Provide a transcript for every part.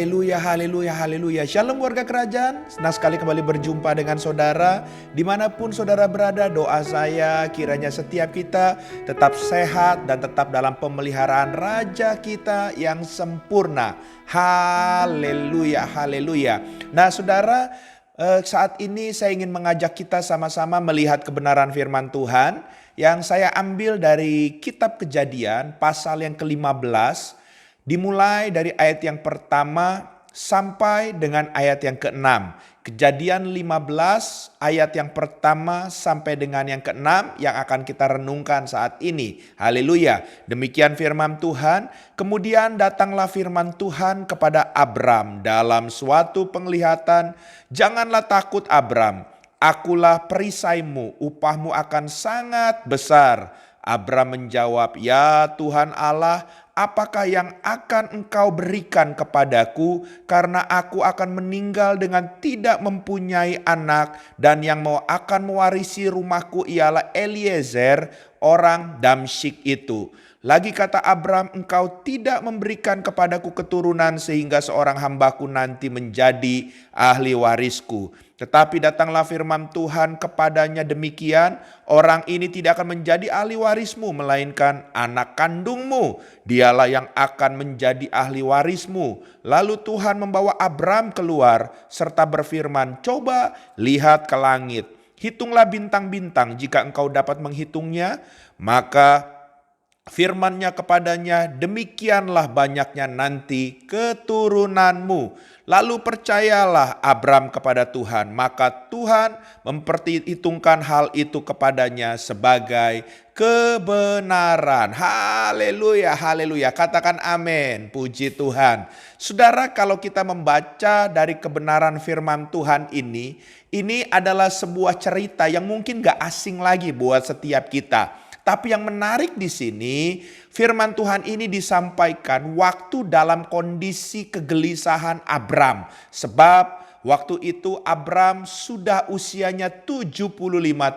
Haleluya, haleluya, haleluya. Shalom warga kerajaan, senang sekali kembali berjumpa dengan saudara. Dimanapun saudara berada, doa saya kiranya setiap kita tetap sehat dan tetap dalam pemeliharaan Raja kita yang sempurna. Haleluya, haleluya. Nah saudara, saat ini saya ingin mengajak kita sama-sama melihat kebenaran firman Tuhan yang saya ambil dari kitab Kejadian pasal yang ke-15. Dimulai dari ayat yang pertama sampai dengan ayat yang ke-6. Kejadian 15 ayat yang pertama sampai dengan yang ke-6 yang akan kita renungkan saat ini. Haleluya. Demikian firman Tuhan. Kemudian datanglah firman Tuhan kepada Abram dalam suatu penglihatan. Janganlah takut Abram. Akulah perisaimu, upahmu akan sangat besar. Abram menjawab, ya Tuhan Allah, apakah yang akan engkau berikan kepadaku karena aku akan meninggal dengan tidak mempunyai anak dan yang akan mewarisi rumahku ialah Eliezer orang Damsyik itu. Lagi kata Abram, engkau tidak memberikan kepadaku keturunan sehingga seorang hambaku nanti menjadi ahli warisku. Tetapi datanglah firman Tuhan kepadanya demikian, orang ini tidak akan menjadi ahli warismu melainkan anak kandungmu. Dialah yang akan menjadi ahli warismu. Lalu Tuhan membawa Abram keluar serta berfirman, coba lihat ke langit. Hitunglah bintang-bintang, jika engkau dapat menghitungnya, maka firman-Nya kepadanya, demikianlah banyaknya nanti keturunanmu. Lalu percayalah Abram kepada Tuhan, maka Tuhan memperhitungkan hal itu kepadanya sebagai kebenaran. Haleluya, haleluya. Katakan amin, puji Tuhan. Saudara, kalau kita membaca dari kebenaran firman Tuhan ini adalah sebuah cerita yang mungkin gak asing lagi buat setiap kita. Tapi yang menarik di sini, firman Tuhan ini disampaikan waktu dalam kondisi kegelisahan Abram. Sebab waktu itu Abram sudah usianya 75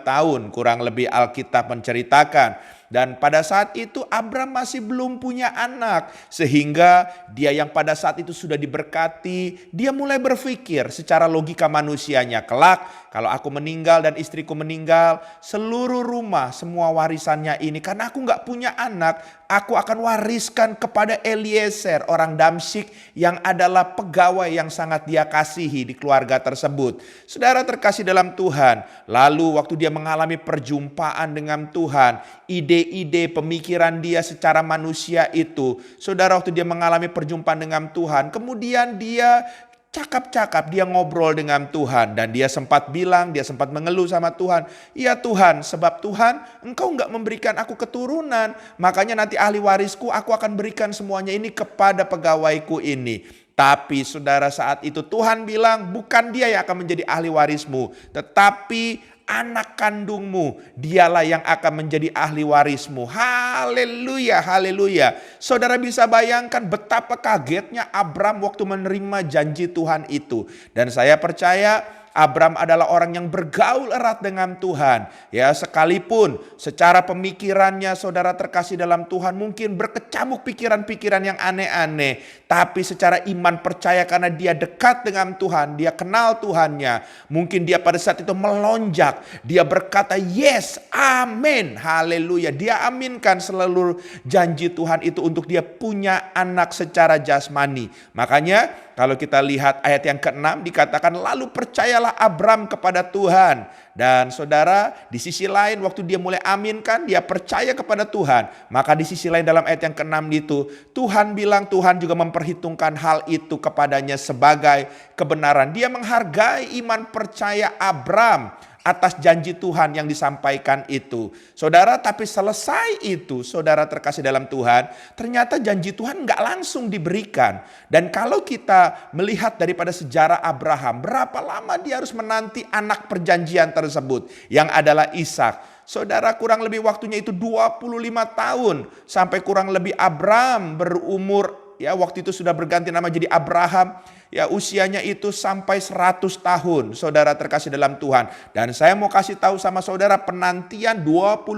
tahun, kurang lebih Alkitab menceritakan. Dan pada saat itu Abram masih belum punya anak. Sehingga dia yang pada saat itu sudah diberkati, dia mulai berpikir secara logika manusianya. Kelak kalau aku meninggal dan istriku meninggal, seluruh rumah semua warisannya ini, karena aku gak punya anak, aku akan wariskan kepada Eliezer orang Damsyik yang adalah pegawai yang sangat dia kasihi di keluarga tersebut. Saudara terkasih dalam Tuhan, lalu waktu dia mengalami perjumpaan dengan Tuhan, ide-ide pemikiran dia secara manusia itu, saudara waktu dia mengalami perjumpaan dengan Tuhan, kemudian dia cakap-cakap, dia ngobrol dengan Tuhan. Dan dia sempat bilang, dia sempat mengeluh sama Tuhan. Ya Tuhan, sebab Tuhan engkau enggak memberikan aku keturunan. Makanya nanti ahli warisku aku akan berikan semuanya ini kepada pegawaiku ini. Tapi saudara saat itu Tuhan bilang bukan dia yang akan menjadi ahli warismu. Tetapi anak kandungmu, dialah yang akan menjadi ahli warismu. Haleluya, haleluya. Saudara bisa bayangkan betapa kagetnya Abram waktu menerima janji Tuhan itu. Dan saya percaya Abram adalah orang yang bergaul erat dengan Tuhan. Ya, sekalipun secara pemikirannya saudara terkasih dalam Tuhan mungkin berkecamuk pikiran-pikiran yang aneh-aneh. Tapi secara iman percaya karena dia dekat dengan Tuhan, dia kenal Tuhannya. Mungkin dia pada saat itu melonjak. Dia berkata yes, amin, haleluya. Dia aminkan seluruh janji Tuhan itu untuk dia punya anak secara jasmani. Makanya kalau kita lihat ayat yang ke-6 dikatakan lalu percayalah Abram kepada Tuhan. Dan saudara di sisi lain waktu dia mulai aminkan, dia percaya kepada Tuhan. Maka di sisi lain dalam ayat yang ke-6 itu Tuhan bilang, Tuhan juga memperhitungkan hal itu kepadanya sebagai kebenaran. Dia menghargai iman percaya Abram atas janji Tuhan yang disampaikan itu. Saudara, tapi selesai itu, saudara terkasih dalam Tuhan, ternyata janji Tuhan gak langsung diberikan. Dan kalau kita melihat daripada sejarah Abraham, berapa lama dia harus menanti anak perjanjian tersebut, yang adalah Ishak. Saudara, kurang lebih waktunya itu 25 tahun, sampai kurang lebih Abram berumur, ya waktu itu sudah berganti nama jadi Abraham. Ya usianya itu sampai 100 tahun, saudara terkasih dalam Tuhan. Dan saya mau kasih tahu sama saudara, penantian 25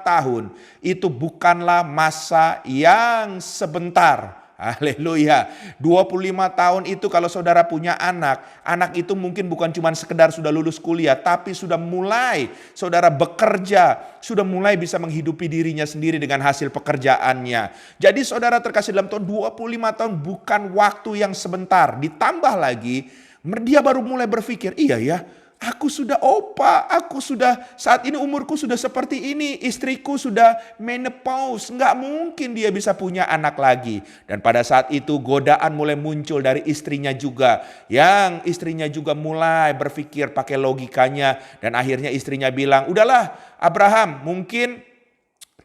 tahun itu bukanlah masa yang sebentar. Haleluya. 25 tahun itu kalau saudara punya anak, anak itu mungkin bukan cuma sekedar sudah lulus kuliah, tapi sudah mulai saudara bekerja, sudah mulai bisa menghidupi dirinya sendiri dengan hasil pekerjaannya. Jadi saudara terkasih dalam Tuhan, 25 tahun bukan waktu yang sebentar. Ditambah lagi, dia baru mulai berpikir, iya ya, aku sudah opa, aku sudah saat ini umurku sudah seperti ini, istriku sudah menopause, nggak mungkin dia bisa punya anak lagi. Dan pada saat itu godaan mulai muncul dari istrinya juga, yang istrinya juga mulai berpikir pakai logikanya, dan akhirnya istrinya bilang, udahlah Abraham, mungkin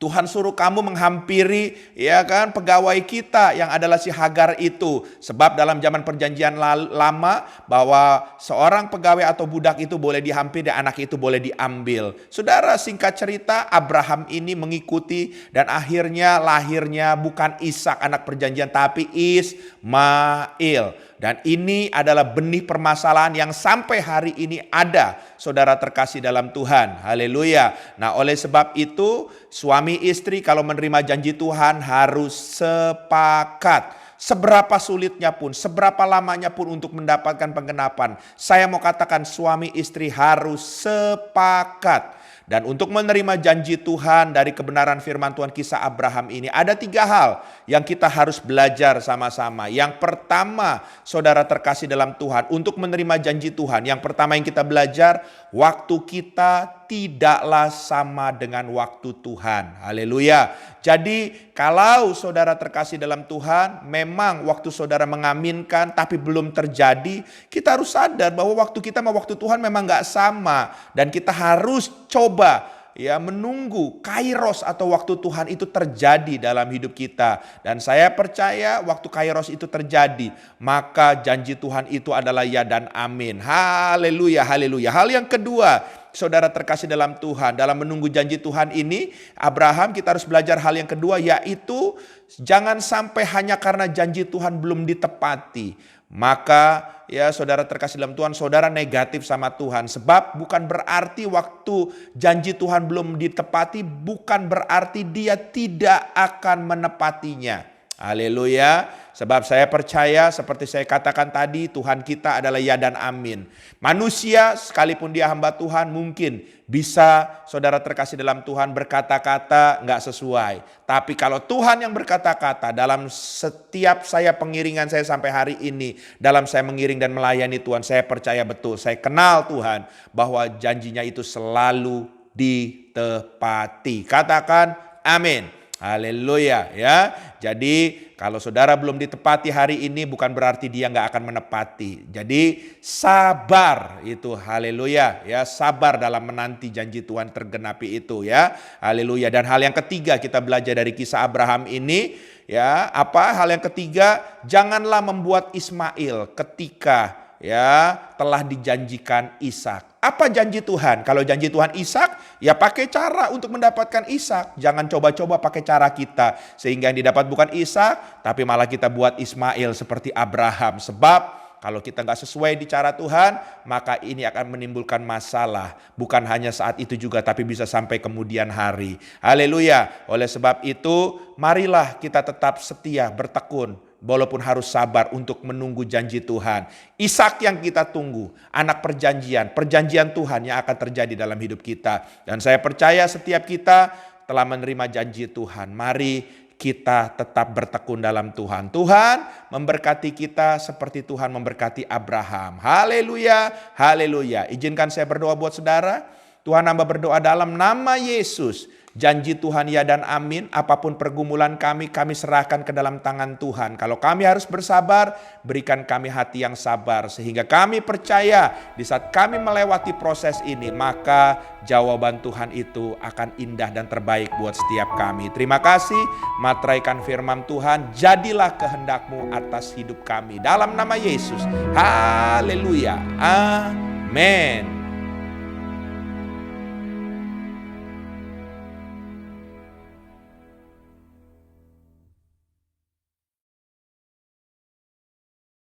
Tuhan suruh kamu menghampiri ya kan pegawai kita yang adalah si Hagar itu. Sebab dalam zaman perjanjian lama bahwa seorang pegawai atau budak itu boleh dihampiri dan anak itu boleh diambil. Saudara, singkat cerita Abraham ini mengikuti dan akhirnya lahirnya bukan Ishak anak perjanjian tapi Ismail. Dan ini adalah benih permasalahan yang sampai hari ini ada, saudara terkasih dalam Tuhan. Haleluya. Nah, oleh sebab itu suami istri kalau menerima janji Tuhan harus sepakat. Seberapa sulitnya pun, seberapa lamanya pun untuk mendapatkan penggenapan. Saya mau katakan suami istri harus sepakat. Dan untuk menerima janji Tuhan dari kebenaran firman Tuhan kisah Abraham ini, ada 3 hal yang kita harus belajar sama-sama. Yang pertama, saudara terkasih dalam Tuhan, untuk menerima janji Tuhan, yang pertama yang kita belajar, waktu kita tidaklah sama dengan waktu Tuhan. Haleluya. Jadi kalau saudara terkasih dalam Tuhan, memang waktu saudara mengaminkan tapi belum terjadi, kita harus sadar bahwa waktu kita sama waktu Tuhan memang gak sama. Dan kita harus coba ya menunggu kairos atau waktu Tuhan itu terjadi dalam hidup kita. Dan saya percaya waktu kairos itu terjadi, maka janji Tuhan itu adalah ya dan amin. Haleluya, haleluya. Hal yang kedua, saudara terkasih dalam Tuhan, dalam menunggu janji Tuhan ini, Abraham kita harus belajar hal yang kedua, yaitu jangan sampai hanya karena janji Tuhan belum ditepati, maka ya saudara terkasih dalam Tuhan, saudara negatif sama Tuhan. Sebab bukan berarti waktu janji Tuhan belum ditepati, bukan berarti dia tidak akan menepatinya. Haleluya. Sebab saya percaya seperti saya katakan tadi, Tuhan kita adalah ya dan amin. Manusia sekalipun dia hamba Tuhan mungkin bisa saudara terkasih dalam Tuhan berkata-kata gak sesuai. Tapi kalau Tuhan yang berkata-kata dalam setiap saya pengiringan saya sampai hari ini, dalam saya mengiring dan melayani Tuhan, saya percaya betul, saya kenal Tuhan bahwa janjinya itu selalu ditepati. Katakan amin. Haleluya ya. Jadi kalau saudara belum ditepati hari ini bukan berarti dia nggak akan menepati. Jadi sabar itu, haleluya ya, sabar dalam menanti janji Tuhan tergenapi itu ya. Haleluya. Dan hal yang ketiga kita belajar dari kisah Abraham ini ya, apa? Hal yang ketiga, janganlah membuat Ismail ketika ya telah dijanjikan Ishak. Apa janji Tuhan? Kalau janji Tuhan Ishak, ya pakai cara untuk mendapatkan Ishak. Jangan coba-coba pakai cara kita sehingga yang didapat bukan Ishak, tapi malah kita buat Ismail seperti Abraham. Sebab kalau kita nggak sesuai di cara Tuhan, maka ini akan menimbulkan masalah. Bukan hanya saat itu juga, tapi bisa sampai kemudian hari. Haleluya. Oleh sebab itu, marilah kita tetap setia, bertekun. Walaupun harus sabar untuk menunggu janji Tuhan. Ishak yang kita tunggu, anak perjanjian Tuhan yang akan terjadi dalam hidup kita. Dan saya percaya setiap kita telah menerima janji Tuhan. Mari kita tetap bertekun dalam Tuhan. Tuhan memberkati kita seperti Tuhan memberkati Abraham. Haleluya, haleluya. Izinkan saya berdoa buat saudara. Tuhan, hamba berdoa dalam nama Yesus. Janji Tuhan ya dan amin. Apapun pergumulan kami serahkan ke dalam tangan Tuhan. Kalau kami harus bersabar, berikan kami hati yang sabar. Sehingga kami percaya di saat kami melewati proses ini, maka jawaban Tuhan itu akan indah dan terbaik buat setiap kami. Terima kasih, materaikan firman Tuhan. Jadilah kehendak-Mu atas hidup kami. Dalam nama Yesus. Haleluya. Amin.